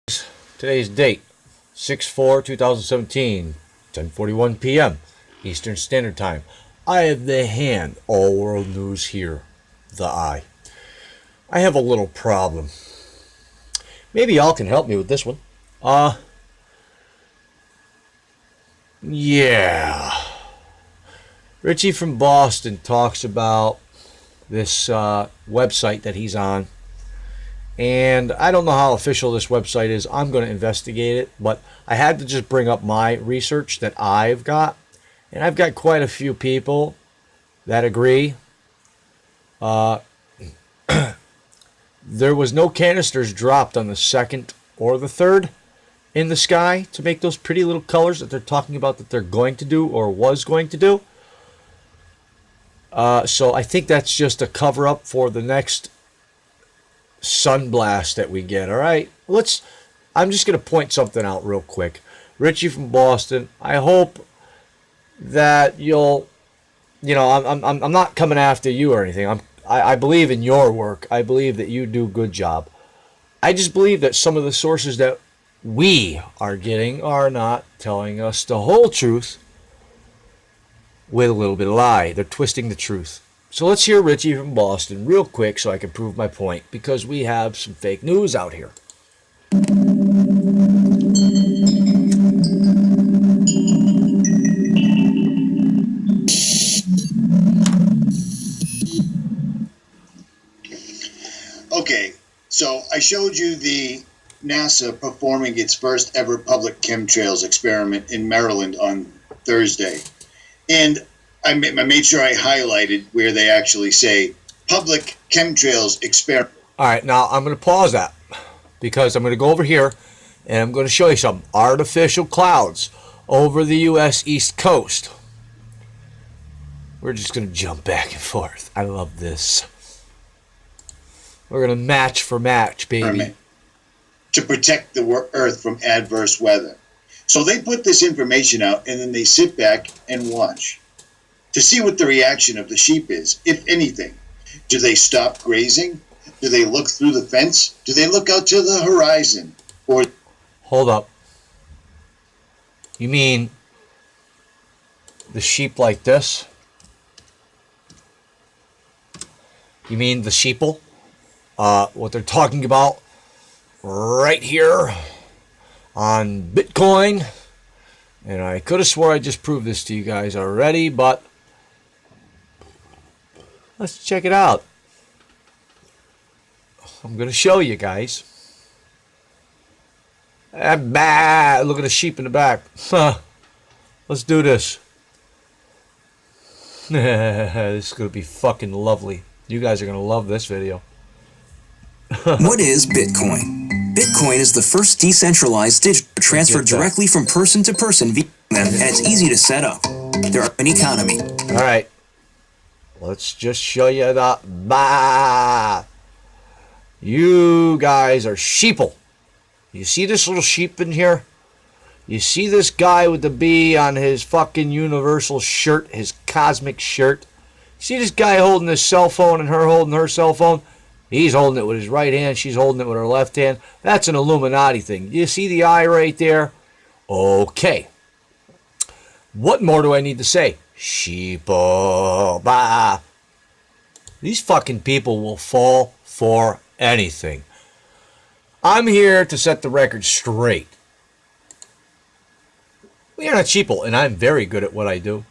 Today's date, 6/4/2017, 10:41 p.m. Eastern Standard Time. I have the hand, all world news here, the eye. I have a little problem. Maybe y'all can help me with this one. Uh, yeah. Richie from Boston talks about this website that he's on. And I don't know how official this website is. I'm going to investigate it. But I had to just bring up my research that I've got. And I've got quite a few people that agree. Uh, there was no canisters dropped on the second or the third in the sky to make those pretty little colors that they're talking about that they're going to do or was going to do. So I think that's just a cover up for the next sunblast that we get. All right, I'm just going to point something out real quick. Richie from Boston, I hope that I'm not coming after you or anything. I believe in your work. I believe that you do a good job. I just believe that some of the sources that we are getting are not telling us the whole truth with a little bit of lie. They're twisting the truth. So let's hear Richie from Boston real quick so I can prove my point, because we have some fake news out here. Okay, so I showed you the NASA performing its first ever public chemtrails experiment in Maryland on Thursday. And I made sure I highlighted where they actually say public chemtrails experiment. All right, now I'm going to pause that because I'm going to go over here and I'm going to show you some artificial clouds over the U.S. East Coast. We're just going to jump back and forth. I love this. We're going to match for match, baby. To protect the Earth from adverse weather. So they put this information out and then they sit back and watch to see what the reaction of the sheep is, if anything. Do they stop grazing? Do they look through the fence? Do they look out to the horizon? Or hold up. You mean the sheep like this? You mean the sheeple? What they're talking about right here on Bitcoin. And I could have swore I just proved this to you guys already, but let's check it out. I'm going to show you guys. Look at the sheep in the back. Let's do this. This is going to be fucking lovely. You guys are going to love this video. What is Bitcoin? Bitcoin is the first decentralized digital transfer directly from person to person via them, and it's easy to set up. There are an economy. All right. Let's just show you the You guys are sheeple. You see this little sheep in here? You see this guy with the bee on his fucking universal shirt, his cosmic shirt? See this guy holding his cell phone and her holding her cell phone? He's holding it with his right hand. She's holding it with her left hand. That's an Illuminati thing. You see the eye right there? Okay. What more do I need to say? Sheeple. Bah. These fucking people will fall for anything. I'm here to set the record straight. We are not sheeple, and I'm very good at what I do.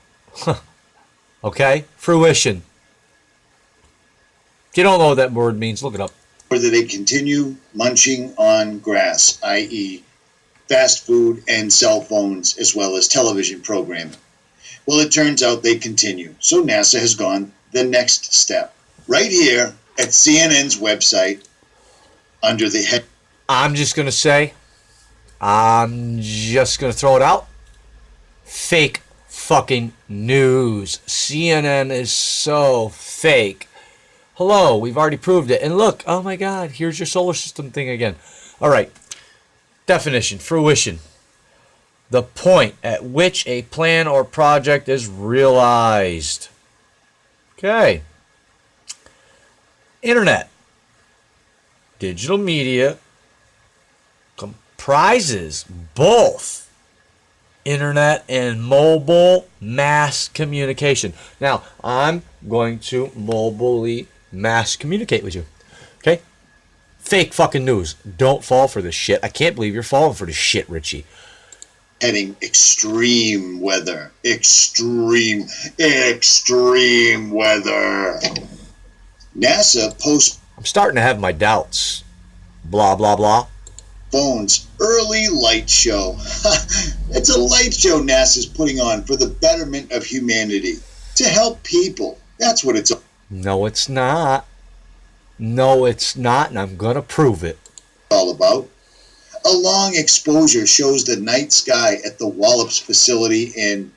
Okay? Fruition. If you don't know what that word means, look it up. Whether they continue munching on grass, i.e. fast food and cell phones, as well as television programming. Well, it turns out they continue. So NASA has gone the next step. Right here at CNN's website, under the head. I'm just going to throw it out. Fake fucking news. CNN is so fake. Hello, we've already proved it. And look, oh my God, here's your solar system thing again. All right. Definition, fruition. The point at which a plan or project is realized. Okay. Internet. Digital media comprises both internet and mobile mass communication. Now, I'm going to mobilely mass communicate with you. Okay? Fake fucking news. Don't fall for this shit. I can't believe you're falling for this shit, Richie. Heading extreme weather. Extreme weather. NASA I'm starting to have my doubts. Blah, blah, blah. postpones early light show. It's a light show NASA's putting on for the betterment of humanity. To help people. That's what it's No, it's not. No, it's not, and I'm going to prove it. all about. A long exposure shows the night sky at the Wallops facility in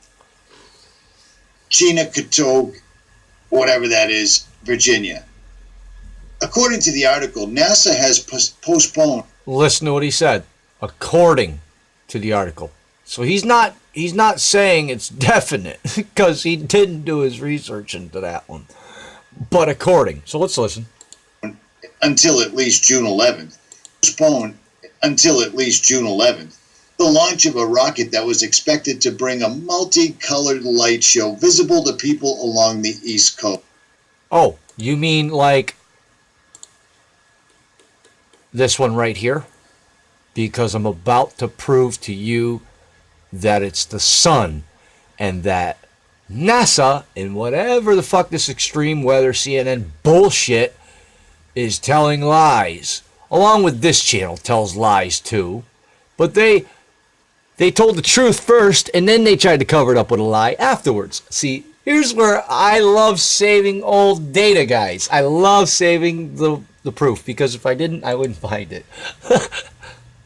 Chincoteague, whatever that is, Virginia. According to the article, NASA has postponed. Listen to what he said. According to the article. So he's not saying it's definite because he didn't do his research into that one. But according. So let's listen. Until at least June 11th. Postponed until at least June 11th. The launch of a rocket that was expected to bring a multicolored light show visible to people along the East Coast. Oh, you mean like this one right here? Because I'm about to prove to you that it's the sun and that NASA and whatever the fuck this extreme weather CNN bullshit is telling lies. Along with this channel tells lies too. But they told the truth first and then they tried to cover it up with a lie afterwards. See, here's where I love saving old data, guys. I love saving the proof because if I didn't, I wouldn't find it.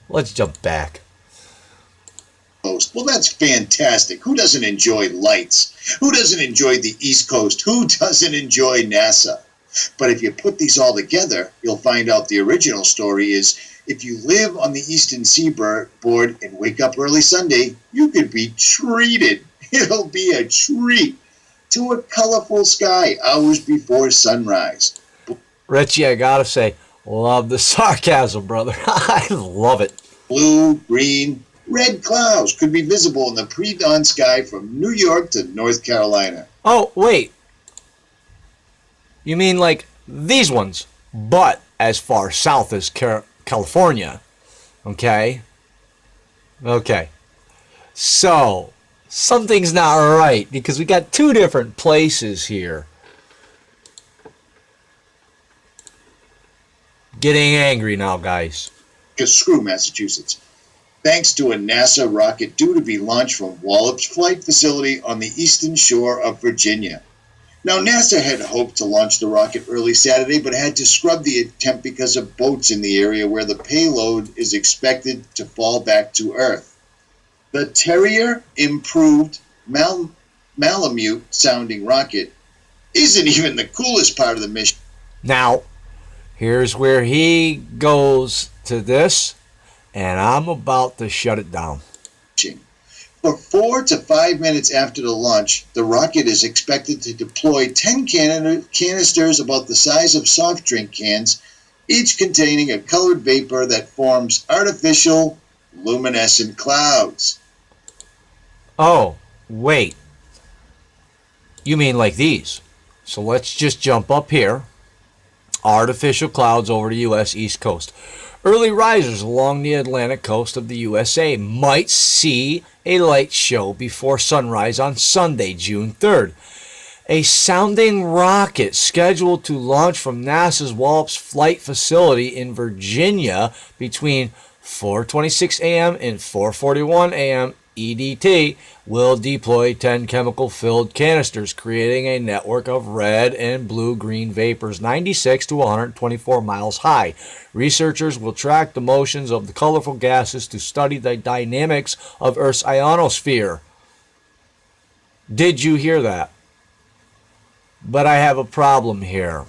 Let's jump back. Well, that's fantastic. Who doesn't enjoy lights? Who doesn't enjoy the East Coast? Who doesn't enjoy NASA? But if you put these all together, you'll find out the original story is if you live on the eastern seaboard and wake up early Sunday, you could be treated. It'll be a treat to a colorful sky hours before sunrise. Richie, I gotta say, love the sarcasm, brother. I love it. Blue, green, red clouds could be visible in the pre-dawn sky from New York to North Carolina. Oh, wait. You mean like these ones, but as far south as California. Okay? Okay. So, something's not right because we got two different places here. Getting angry now, guys. Because screw Massachusetts. Thanks to a NASA rocket due to be launched from Wallops Flight Facility on the eastern shore of Virginia. Now, NASA had hoped to launch the rocket early Saturday, but had to scrub the attempt because of boats in the area where the payload is expected to fall back to Earth. The Terrier improved Malamute-sounding rocket isn't even the coolest part of the mission. Now, here's where he goes to this, and I'm about to shut it down. For 4 to 5 minutes after the launch, the rocket is expected to deploy 10 canisters about the size of soft drink cans, each containing a colored vapor that forms artificial luminescent clouds. Oh, wait. You mean like these? So let's just jump up here. Artificial clouds over the U.S. East Coast. Early risers along the Atlantic coast of the USA might see a light show before sunrise on Sunday, June 3rd. A sounding rocket scheduled to launch from NASA's Wallops Flight Facility in Virginia between 4:26 a.m. and 4:41 a.m. EDT will deploy 10 chemical-filled canisters, creating a network of red and blue-green vapors 96 to 124 miles high. Researchers will track the motions of the colorful gases to study the dynamics of Earth's ionosphere. Did you hear that? But I have a problem here.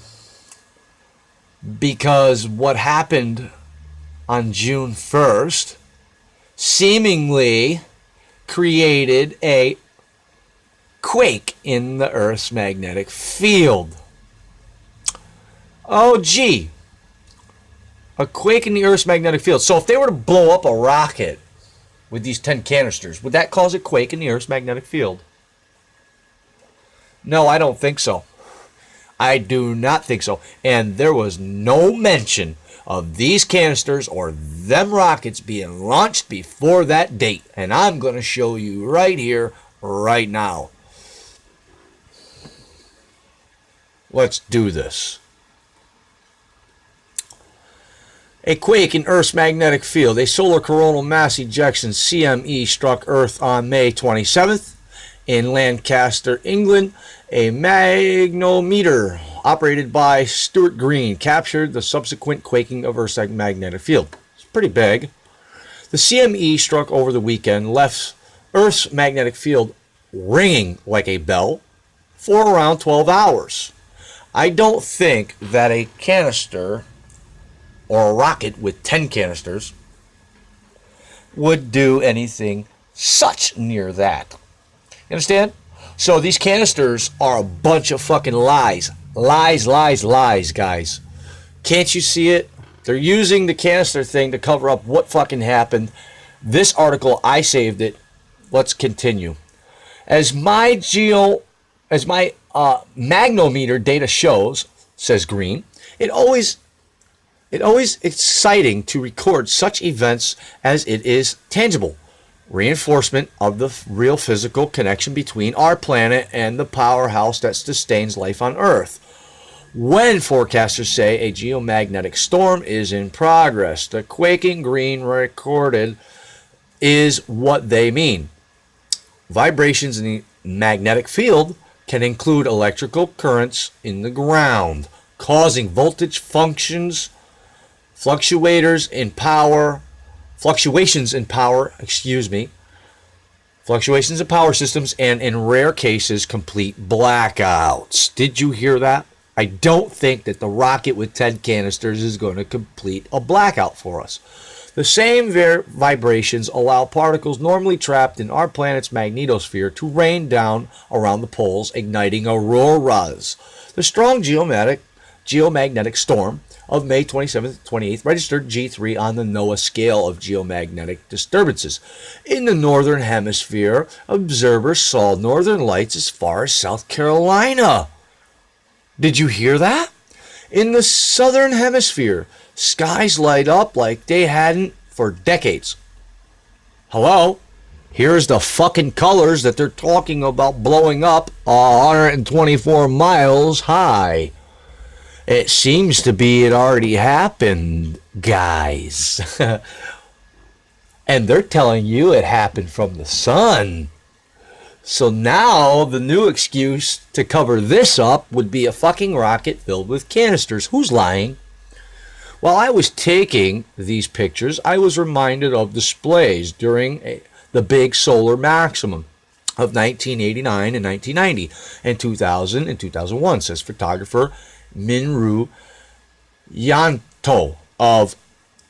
Because what happened on June 1st seemingly created a quake in the Earth's magnetic field. Oh, gee. A quake in the Earth's magnetic field. So if they were to blow up a rocket with these 10 canisters, would that cause a quake in the Earth's magnetic field? No, I don't think so. I do not think so. And there was no mention of these canisters or them rockets being launched before that date. And I'm going to show you right here, right now. Let's do this. A quake in Earth's magnetic field, a solar coronal mass ejection CME, struck Earth on May 27th in Lancaster, England. A magnetometer operated by Stuart Green captured the subsequent quaking of Earth's magnetic field. It's pretty big. The CME struck over the weekend, left Earth's magnetic field ringing like a bell for around 12 hours. I don't think that a canister or a rocket with 10 canisters would do anything such near that. You understand? So these canisters are a bunch of fucking lies. Lies, lies, lies, guys. Can't you see it? They're using the canister thing to cover up what fucking happened. This article, I saved it. Let's continue. As my magnometer data shows, says Green, it always exciting to record such events as it is tangible. Reinforcement of the real physical connection between our planet and the powerhouse that sustains life on Earth. When forecasters say a geomagnetic storm is in progress, the quaking Green recorded is what they mean. Vibrations in the magnetic field can include electrical currents in the ground, causing voltage fluctuations in power systems, and in rare cases, complete blackouts. Did you hear that? I don't think that the rocket with 10 canisters is going to complete a blackout for us. The same vibrations allow particles normally trapped in our planet's magnetosphere to rain down around the poles, igniting auroras. The strong geomagnetic storm of May 27th to 28th registered G3 on the NOAA scale of geomagnetic disturbances. In the northern hemisphere, observers saw northern lights as far as South Carolina. Did you hear that? In the southern hemisphere, skies light up like they hadn't for decades. Hello? Here's the fucking colors that they're talking about blowing up 124 miles high. It seems to be it already happened, guys. And they're telling you it happened from the sun. So now the new excuse to cover this up would be a fucking rocket filled with canisters. Who's lying? While I was taking these pictures, I was reminded of displays during the big solar maximum of 1989 and 1990 and 2000 and 2001, says photographer Minru Yanto of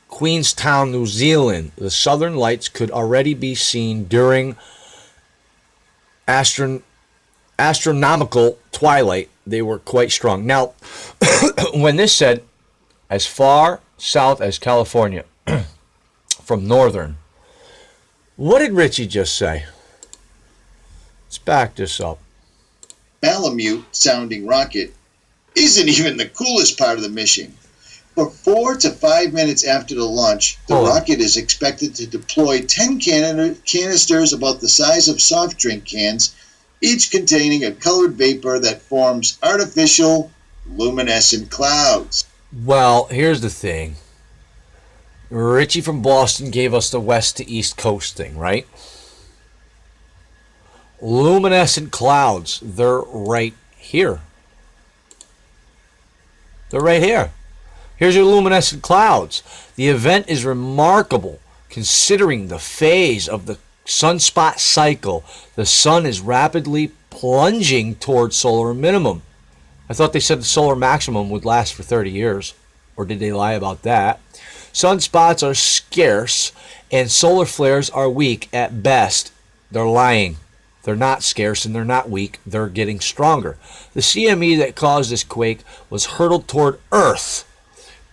Queenstown, New Zealand. The southern lights could already be seen during astronomical twilight. They were quite strong. Now, when this said, as far south as California from northern, what did Richie just say? Let's back this up. Malamute sounding rocket isn't even the coolest part of the mission. For 4 to 5 minutes after the launch, the rocket is expected to deploy 10 canisters about the size of soft drink cans, each containing a colored vapor that forms artificial luminescent clouds. Well, here's the thing. Richie from Boston gave us the west to east coast thing, right? Luminescent clouds, they're right here. They're right here. Here's your luminescent clouds. The event is remarkable considering the phase of the sunspot cycle. The sun is rapidly plunging towards solar minimum. I thought they said the solar maximum would last for 30 years. Or did they lie about that? Sunspots are scarce and solar flares are weak at best. They're lying. They're not scarce and they're not weak. They're getting stronger. The CME that caused this quake was hurtled toward Earth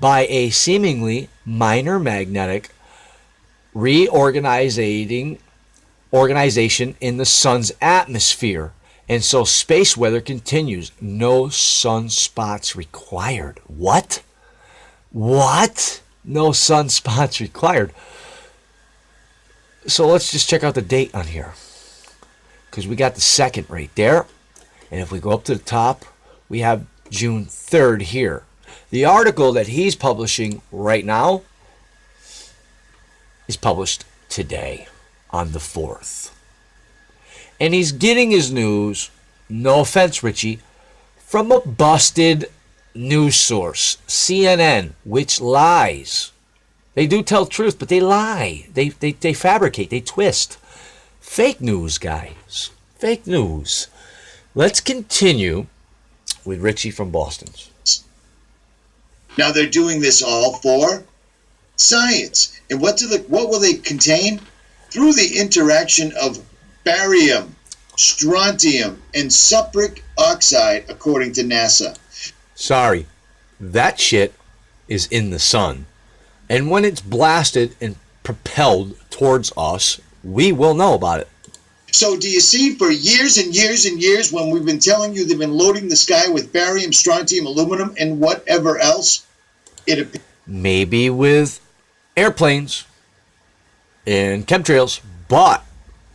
by a seemingly minor magnetic organization in the sun's atmosphere. And so space weather continues. No sunspots required. What? What? No sunspots required. So let's just check out the date on here, because we got the 2nd right there. And if we go up to the top, we have June 3rd here. The article that he's publishing right now is published today on the 4th. And he's getting his news, no offense, Richie, from a busted news source, CNN, which lies. They do tell truth, but they lie. They fabricate, they twist. Fake news, guys. Fake news. Let's continue with Richie from Boston. Now they're doing this all for science. And what will they contain? Through the interaction of barium, strontium, and supric oxide, according to NASA. Sorry, that shit is in the sun. And when it's blasted and propelled towards us, we will know about it. So do you see, for years and years and years, when we've been telling you they've been loading the sky with barium, strontium, aluminum, and whatever else, maybe with airplanes and chemtrails, but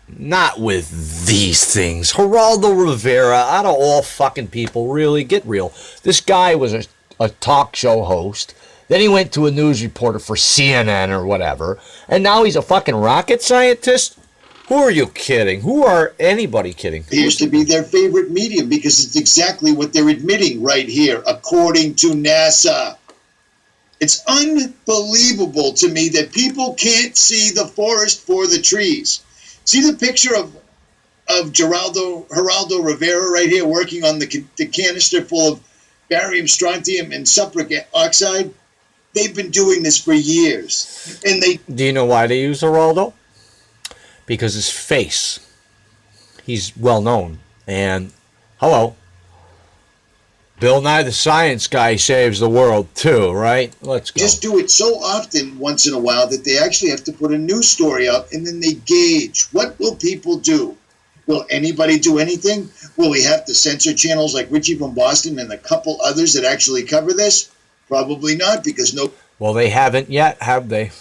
not with these things. Geraldo Rivera, out of all fucking people, really, get real. This guy was a talk show host. Then he went to a news reporter for CNN or whatever. And now he's a fucking rocket scientist? Who are you kidding? Who are anybody kidding? Appears to be their favorite medium, because it's exactly what they're admitting right here, according to NASA. It's unbelievable to me that people can't see the forest for the trees. See the picture of Geraldo Rivera right here working on the canister full of barium, strontium, and supric oxide? They've been doing this for years. And do you know why they use Geraldo? Because his face. He's well known. And hello, Bill Nye the Science Guy saves the world too, right? Let's go. Just do it so often once in a while that they actually have to put a news story up, and then they gauge. What will people do? Will anybody do anything? Will we have to censor channels like Richie from Boston and a couple others that actually cover this? Probably not, because well, they haven't yet, have they?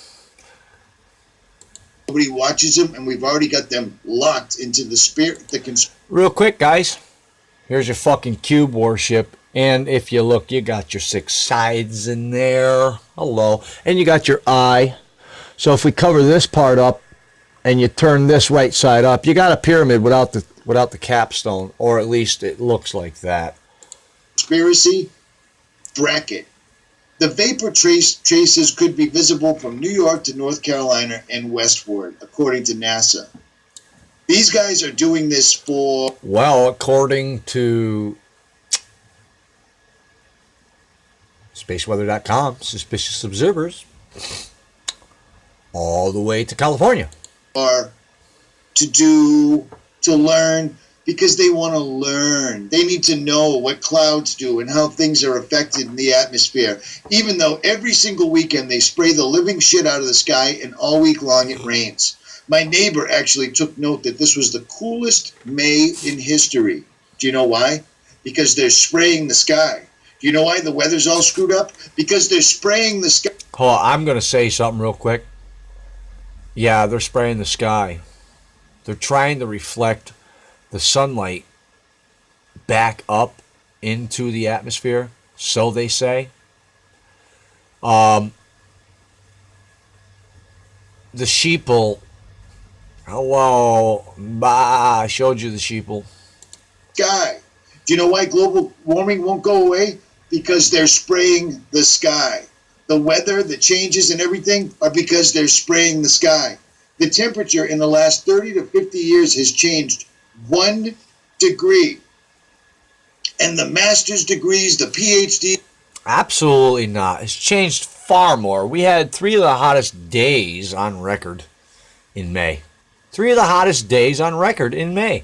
Nobody watches them, and we've already got them locked into the spirit. Real quick, guys. Here's your fucking cube warship. And if you look, you got your 6 sides in there. Hello. And you got your eye. So if we cover this part up and you turn this right side up, you got a pyramid without the capstone, or at least it looks like that. Conspiracy bracket. The vapor traces could be visible from New York to North Carolina and westward, according to NASA. These guys are doing this for... Well, according to spaceweather.com, suspicious observers, all the way to California. Are to learn, because they want to learn. They need to know what clouds do and how things are affected in the atmosphere, even though every single weekend they spray the living shit out of the sky and all week long it rains. My neighbor actually took note that this was the coolest May in history. Do you know why? Because they're spraying the sky. Do you know why the weather's all screwed up? Because they're spraying the sky. Hold on, I'm going to say something real quick. Yeah, they're spraying the sky. They're trying to reflect the sunlight back up into the atmosphere, so they say. The sheeple. Hello. Bah, I showed you the sheeple. Sky. Do you know why global warming won't go away? Because they're spraying the sky. The weather, the changes and everything are because they're spraying the sky. The temperature in the last 30 to 50 years has changed 1 degree. And the master's degrees, the PhD... Absolutely not. It's changed far more. We had 3 of the hottest days on record in May. 3 of the hottest days on record in May.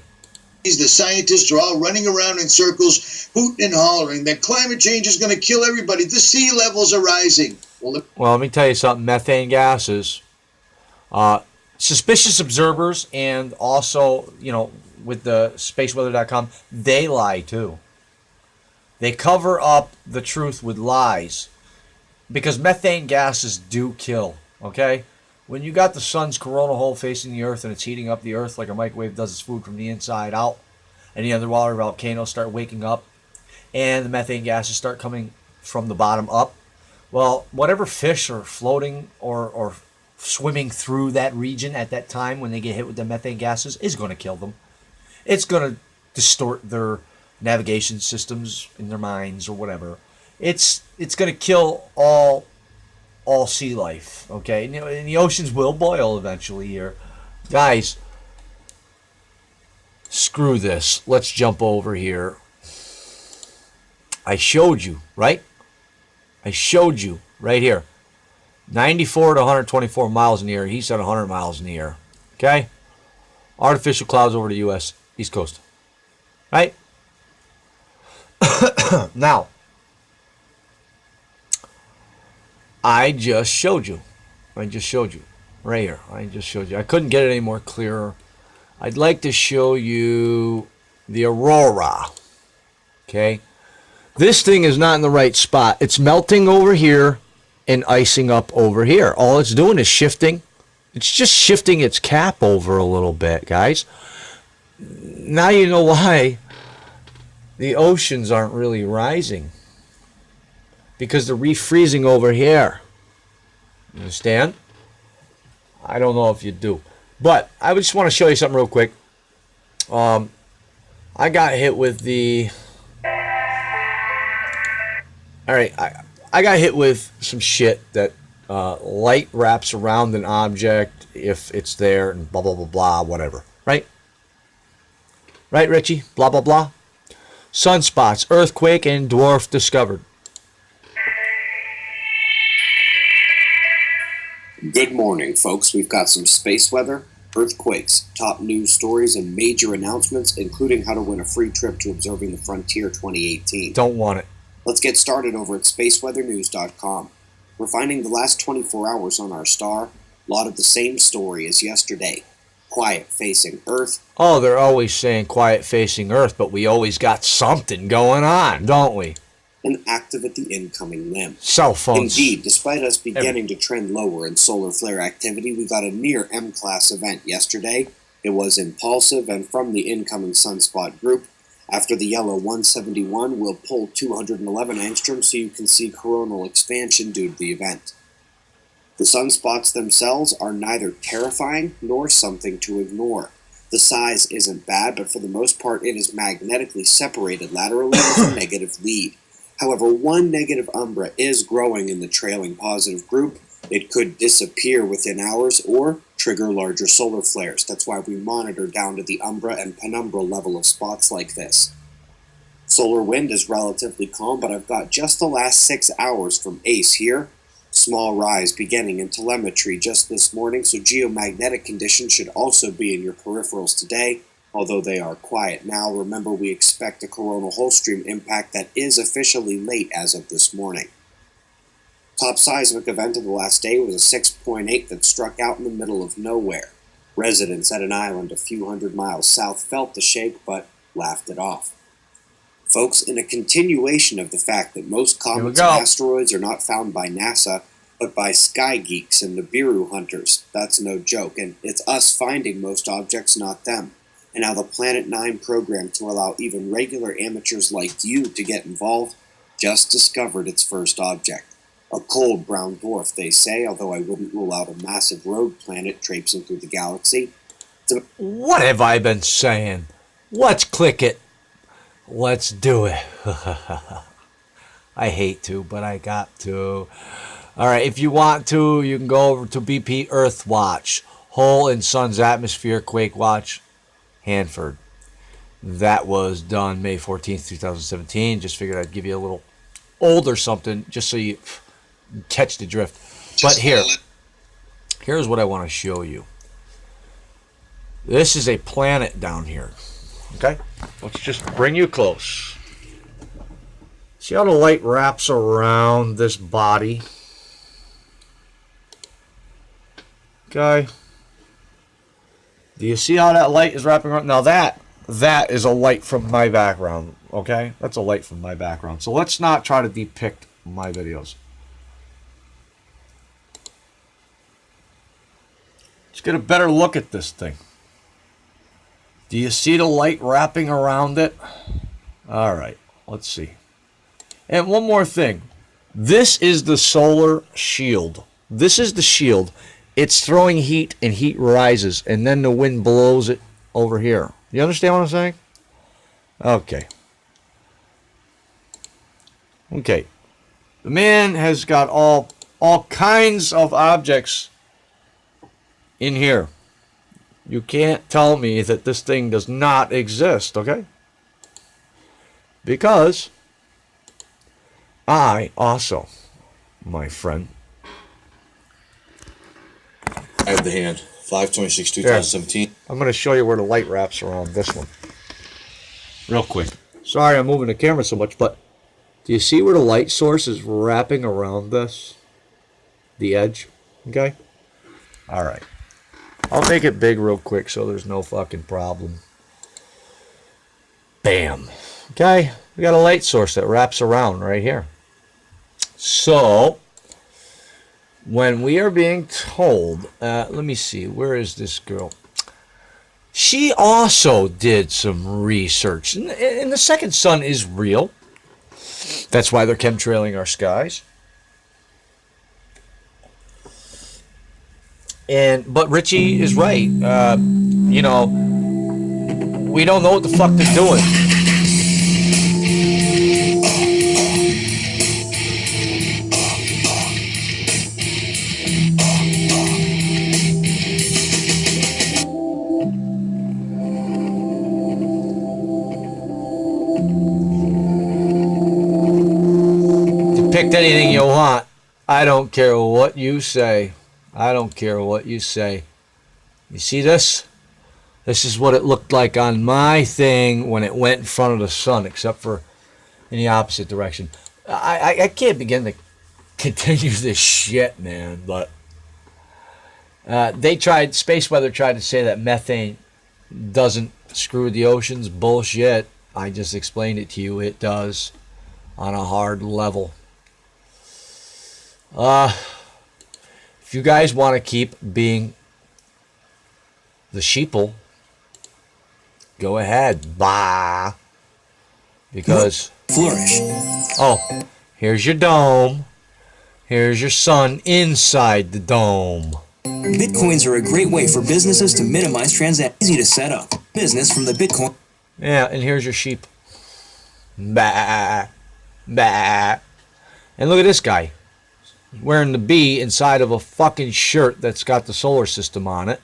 the scientists are all running around in circles, hooting and hollering that climate change is going to kill everybody. The sea levels are rising. Well, let me tell you something. Methane gases, suspicious observers, and also, with the spaceweather.com, they lie too. They cover up the truth with lies because methane gases do kill, okay? When you got the sun's coronal hole facing the earth and it's heating up the earth like a microwave does its food from the inside out, and the underwater volcanoes start waking up, and the methane gases start coming from the bottom up, well, whatever fish are floating or swimming through that region at that time when they get hit with the methane gases is going to kill them. It's going to distort their navigation systems in their minds or whatever. It's going to kill all sea life, okay? And the oceans will boil eventually here. Guys, screw this. Let's jump over here. I showed you, right? I showed you right here. 94 to 124 miles in the air. He said 100 miles in the air. Okay? Artificial clouds over the U.S. East Coast. Right? Now, I just showed you. Right here. I just showed you. I couldn't get it any more clearer. I'd like to show you the aurora. Okay? This thing is not in the right spot. It's melting over here and icing up over here. All it's doing is shifting. It's just shifting its cap over a little bit, guys. Now you know why the oceans aren't really rising. Because they're refreezing over here. You understand? I don't know if you do. But I just want to show you something real quick. I got hit with the... Alright, I got hit with some shit that light wraps around an object if it's there and blah, blah, blah, blah, whatever. Right? Right, Richie? Blah, blah, blah. Sunspots, earthquake, and dwarf discovered. Good morning, folks. We've got some space weather, earthquakes, top news stories, and major announcements, including how to win a free trip to Observing the Frontier 2018. Don't want it. Let's get started over at spaceweathernews.com. We're finding the last 24 hours on our star. A lot of the same story as yesterday. Quiet facing Earth. Oh, they're always saying quiet facing Earth, but we always got something going on, don't we? And active at the incoming limb. Cell phones. Indeed, despite us beginning to trend lower in solar flare activity, we got a near M-class event yesterday. It was impulsive and from the incoming sunspot group. After the yellow 171, we'll pull 211 angstroms so you can see coronal expansion due to the event. The sunspots themselves are neither terrifying nor something to ignore. The size isn't bad, but for the most part it is magnetically separated laterally with a negative lead. However, one negative umbra is growing in the trailing positive group. It could disappear within hours or trigger larger solar flares. That's why we monitor down to the umbra and penumbra level of spots like this. Solar wind is relatively calm, but I've got just the last 6 hours from ACE here. Small rise beginning in telemetry just this morning, so geomagnetic conditions should also be in your peripherals today, although they are quiet now. Remember, we expect a coronal hole stream impact that is officially late as of this morning. Top seismic event of the last day was a 6.8 that struck out in the middle of nowhere. Residents at an island a few hundred miles south felt the shake, but laughed it off. Folks, in a continuation of the fact that most comets and asteroids are not found by NASA, but by sky geeks and Nibiru hunters, that's no joke, and it's us finding most objects, not them. And now the Planet 9 program to allow even regular amateurs like you to get involved just discovered its first object. A cold brown dwarf, they say, although I wouldn't rule out a massive rogue planet traipsing through the galaxy. What have I been saying? Let's click it. Let's do it. I hate to, but I got to. All right, if you want to, you can go over to BP Earth Watch. Hole in Sun's Atmosphere Quake Watch, Hanford. That was done May 14th, 2017. Just figured I'd give you a little old or something, just so you catch the drift. But here's what I want to show you. This is a planet down here. Okay? Let's just bring you close. See how the light wraps around this body? Okay. Do you see how that light is wrapping around? Now that is a light from my background. Okay? That's a light from my background. So let's not try to depict my videos. Let's get a better look at this thing. Do you see the light wrapping around it? All right, let's see. And one more thing. This is the solar shield. This is the shield. It's throwing heat, and heat rises, and then the wind blows it over here. You understand what I'm saying? Okay. Okay. The man has got all kinds of objects in here. You can't tell me that this thing does not exist, okay? Because I also, my friend, I have the hand. 5/26/2017. I'm going to show you where the light wraps around this one. Real quick. Sorry I'm moving the camera so much, but do you see where the light source is wrapping around this? The edge? Okay? Alright. I'll make it big real quick so there's no fucking problem. Bam. Okay? We got a light source that wraps around right here. So, when we are being told, let me see, where is this girl? She also did some research. And the second sun is real. That's why they're chemtrailing our skies. But Richie is right. You know, we don't know what the fuck they're doing. Depict anything you want. I don't care what you say. I don't care what you say. You see this? This is what it looked like on my thing when it went in front of the sun, except for in the opposite direction. I can't begin to continue this shit, man, but Space Weather tried to say that methane doesn't screw the oceans. Bullshit. I just explained it to you. It does on a hard level. If you guys want to keep being the sheeple, go ahead. Bah. Because flourish. Oh, here's your dome. Here's your sun inside the dome. Bitcoins are a great way for businesses to minimize transactions. Easy to set up. Business from the Bitcoin. Yeah, and here's your sheep. Bah. Bah. And look at this guy. Wearing the bee inside of a fucking shirt that's got the solar system on it.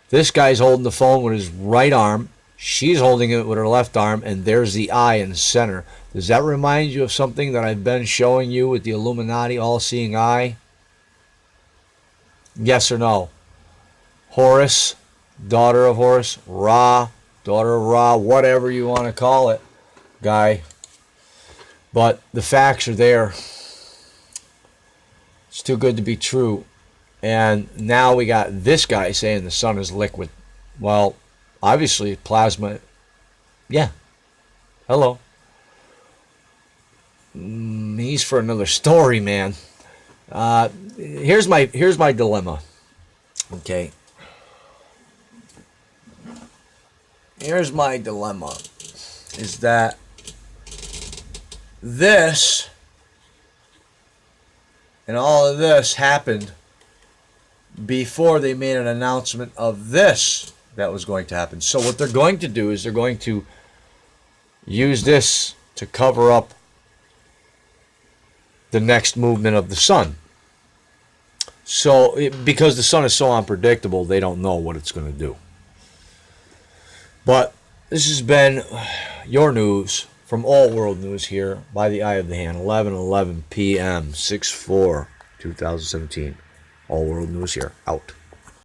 This guy's holding the phone with his right arm. She's holding it with her left arm, and there's the eye in the center. Does that remind you of something that I've been showing you with the Illuminati all-seeing eye? Yes or no? Horus, daughter of Horus, Ra, daughter of Ra, whatever you want to call it, guy. But the facts are there. It's too good to be true. And now we got this guy saying the sun is liquid. Well, obviously plasma. Yeah. Hello. He's for another story, man. Here's my dilemma. Okay. Here's my dilemma. Is that this and all of this happened before they made an announcement of this that was going to happen. So what they're going to do is they're going to use this to cover up the next movement of the sun. So because the sun is so unpredictable, they don't know what it's going to do. But this has been your news from All World News here by the Eye of the Hand, 11:11 p.m. 6/4/2017. All World News here. Out.